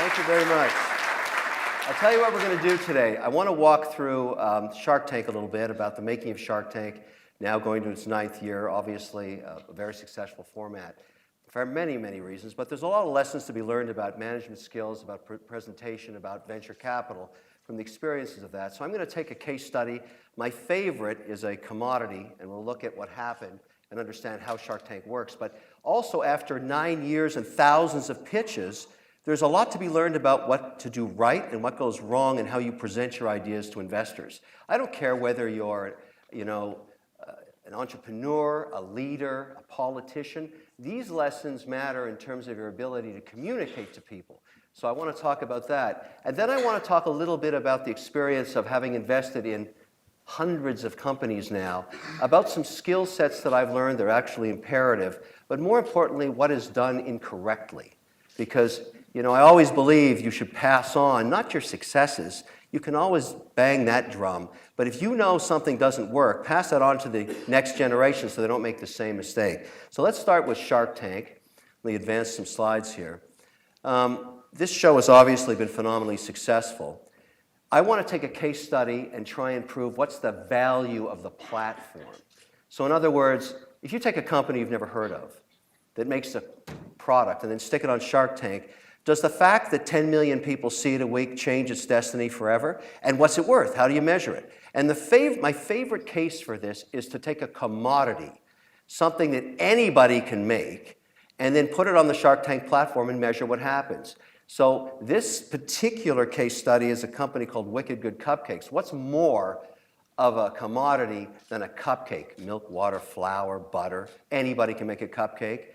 Thank you very much. I'll tell you what we're going to do today. I want to walk through Shark Tank a little bit, about the making of Shark Tank, now going to its 9th year, obviously a very successful format for many, many reasons. But there's a lot of lessons to be learned about management skills, about presentation, about venture capital from the experiences of that. So I'm going to take a case study. My favorite is a commodity, and we'll look at what happened and understand how Shark Tank works. But also, after 9 years and thousands of pitches, there's a lot to be learned about what to do right and what goes wrong and how you present your ideas to investors. I don't care whether you're, an entrepreneur, a leader, a politician. These lessons matter in terms of your ability to communicate to people. So I want to talk about that. And then I want to talk a little bit about the experience of having invested in hundreds of companies now, about some skill sets that I've learned that are actually imperative, but more importantly, what is done incorrectly. Because I always believe you should pass on, not your successes. You can always bang that drum. But if you know something doesn't work, pass that on to the next generation so they don't make the same mistake. So let's start with Shark Tank. Let me advance some slides here. This show has obviously been phenomenally successful. I want to take a case study and try and prove what's the value of the platform. So in other words, if you take a company you've never heard of that makes a product and then stick it on Shark Tank, does the fact that 10 million people see it a week change its destiny forever? And what's it worth? How do you measure it? And my favorite case for this is to take a commodity, something that anybody can make, and then put it on the Shark Tank platform and measure what happens. So this particular case study is a company called Wicked Good Cupcakes. What's more of a commodity than a cupcake? Milk, water, flour, butter. Anybody can make a cupcake.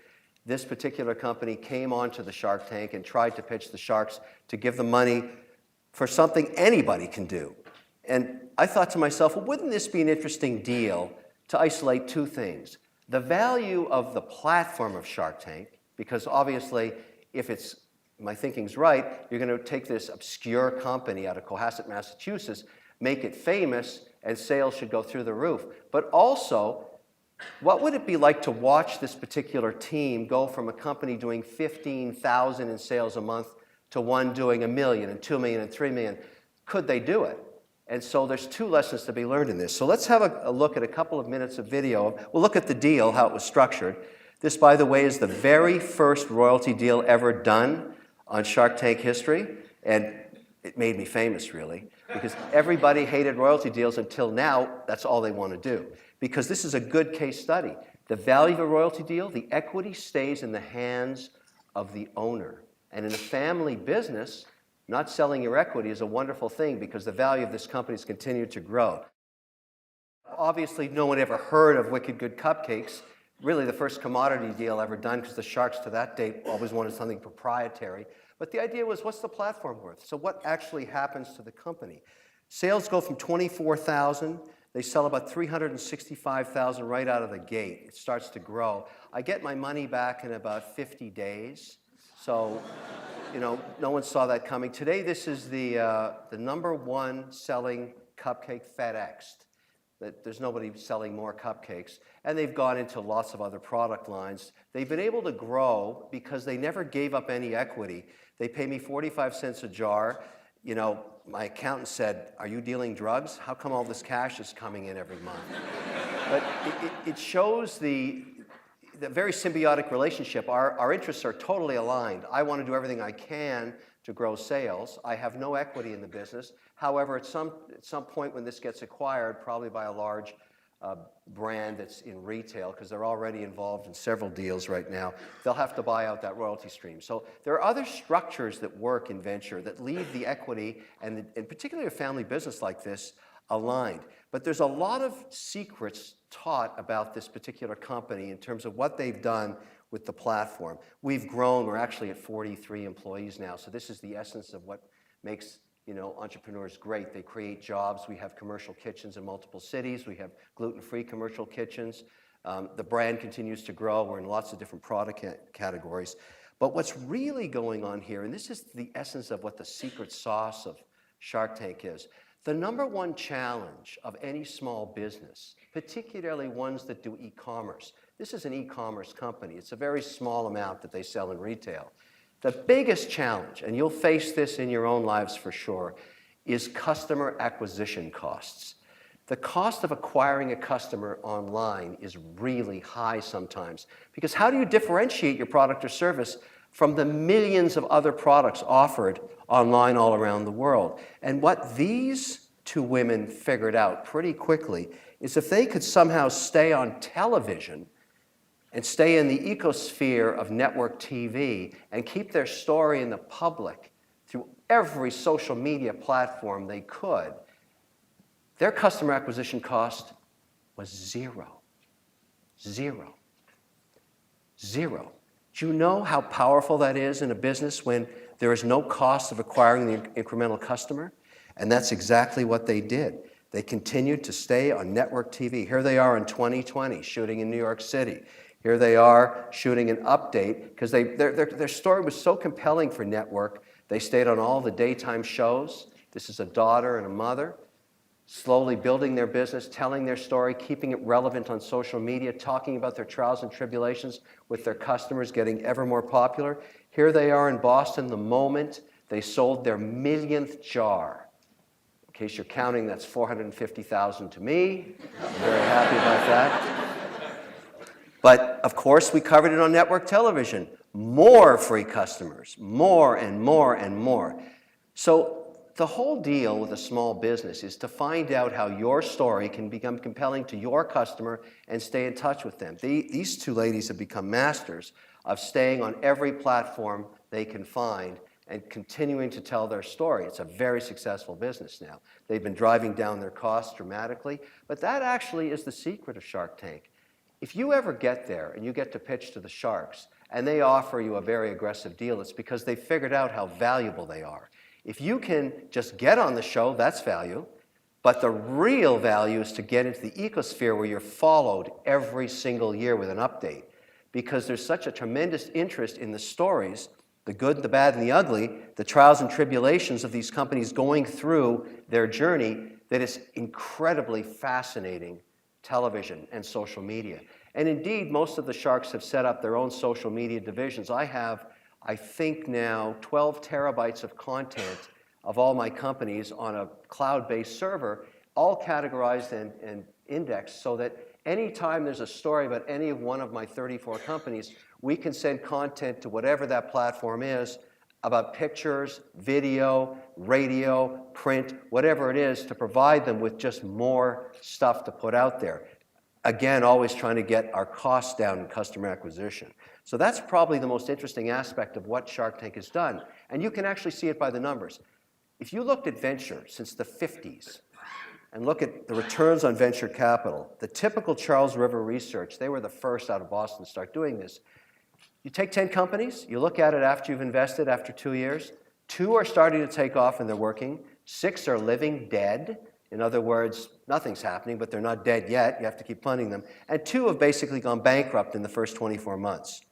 This particular company came onto the Shark Tank and tried to pitch the sharks to give them money for something anybody can do. And I thought to myself, well, wouldn't this be an interesting deal to isolate two things? The value of the platform of Shark Tank, because obviously, if my thinking's right, you're going to take this obscure company out of Cohasset, Massachusetts, make it famous, and sales should go through the roof. But also, what would it be like to watch this particular team go from a company doing 15,000 in sales a month to one doing 1 million and 2 million and 3 million? Could they do it? And so there's two lessons to be learned in this. So let's have a look at a couple of minutes of video. We'll look at the deal, how it was structured. This, by the way, is the very first royalty deal ever done on Shark Tank history. And it made me famous, really, because everybody hated royalty deals until now. That's all they want to do. Because this is a good case study. The value of a royalty deal, the equity stays in the hands of the owner. And in a family business, not selling your equity is a wonderful thing because the value of this company has continued to grow. Obviously, no one ever heard of Wicked Good Cupcakes, really the first commodity deal ever done, because the sharks to that date always wanted something proprietary. But the idea was, what's the platform worth? So what actually happens to the company? Sales go from 24,000. They sell about 365,000 right out of the gate. It starts to grow. I get my money back in about 50 days. So, no one saw that coming. Today, this is the #1 selling cupcake FedExed. There's nobody selling more cupcakes. And they've gone into lots of other product lines. They've been able to grow because they never gave up any equity. They pay me 45 cents a jar. My accountant said, "Are you dealing drugs? How come all this cash is coming in every month?" But it shows the very symbiotic relationship. Our interests are totally aligned. I want to do everything I can to grow sales. I have no equity in the business. However, at some point when this gets acquired, probably by a large brand that's in retail, because they're already involved in several deals right now, they'll have to buy out that royalty stream. So there are other structures that work in venture that leave the equity, and particularly a family business like this, aligned. But there's a lot of secrets taught about this particular company in terms of what they've done with the platform. We've grown. We're actually at 43 employees now. So this is the essence of what makes entrepreneurs great. They create jobs. We have commercial kitchens in multiple cities. We have gluten-free commercial kitchens. The brand continues to grow. We're in lots of different product categories. But what's really going on here, and this is the essence of what the secret sauce of Shark Tank is, the #1 challenge of any small business, particularly ones that do e-commerce. This is an e-commerce company. It's a very small amount that they sell in retail. The biggest challenge, and you'll face this in your own lives for sure, is customer acquisition costs. The cost of acquiring a customer online is really high sometimes, because how do you differentiate your product or service from the millions of other products offered online all around the world? And what these two women figured out pretty quickly is if they could somehow stay on television and stay in the ecosphere of network TV and keep their story in the public through every social media platform they could, their customer acquisition cost was zero. Zero. Zero. Do you know how powerful that is in a business when there is no cost of acquiring the incremental customer? And that's exactly what they did. They continued to stay on network TV. Here they are in 2020, shooting in New York City. Here they are shooting an update, because their story was so compelling for network, they stayed on all the daytime shows. This is a daughter and a mother, slowly building their business, telling their story, keeping it relevant on social media, talking about their trials and tribulations with their customers, getting ever more popular. Here they are in Boston the moment they sold their millionth jar. In case you're counting, that's 450,000 to me. I'm very happy about that. But of course, we covered it on network television. More free customers, more and more and more. So the whole deal with a small business is to find out how your story can become compelling to your customer and stay in touch with them. These two ladies have become masters of staying on every platform they can find and continuing to tell their story. It's a very successful business now. They've been driving down their costs dramatically, but that actually is the secret of Shark Tank. If you ever get there and you get to pitch to the sharks and they offer you a very aggressive deal, it's because they figured out how valuable they are. If you can just get on the show, that's value. But the real value is to get into the ecosphere where you're followed every single year with an update. Because there's such a tremendous interest in the stories, the good, the bad, and the ugly, the trials and tribulations of these companies going through their journey, that it's incredibly fascinating television and social media. And indeed, most of the sharks have set up their own social media divisions. I have, I think now, 12 terabytes of content of all my companies on a cloud-based server, all categorized and indexed so that anytime there's a story about any of one of my 34 companies, we can send content to whatever that platform is about pictures, video, radio, print, whatever it is, to provide them with just more stuff to put out there. Again, always trying to get our costs down in customer acquisition. So that's probably the most interesting aspect of what Shark Tank has done. And you can actually see it by the numbers. If you looked at venture since the 50s and look at the returns on venture capital, the typical Charles River research, they were the first out of Boston to start doing this. You take 10 companies, you look at it after you've invested, after 2 years, 2 are starting to take off and they're working, 6 are living dead. In other words, nothing's happening, but they're not dead yet. You have to keep funding them. And 2 have basically gone bankrupt in the first 24 months.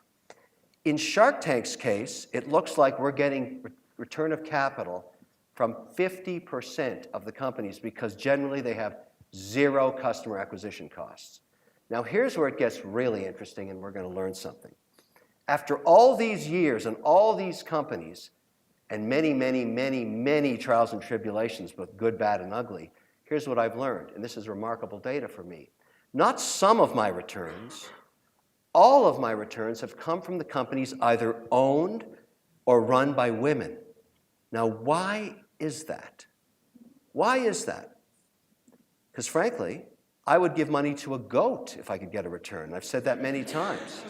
In Shark Tank's case, it looks like we're getting return of capital from 50% of the companies, because generally they have 0 customer acquisition costs. Now here's where it gets really interesting, and we're going to learn something. After all these years and all these companies, and many, many, many, many trials and tribulations, both good, bad, and ugly, here's what I've learned, and this is remarkable data for me. Not some of my returns, all of my returns have come from the companies either owned or run by women. Now, why is that? Why is that? Because frankly, I would give money to a goat if I could get a return. I've said that many times.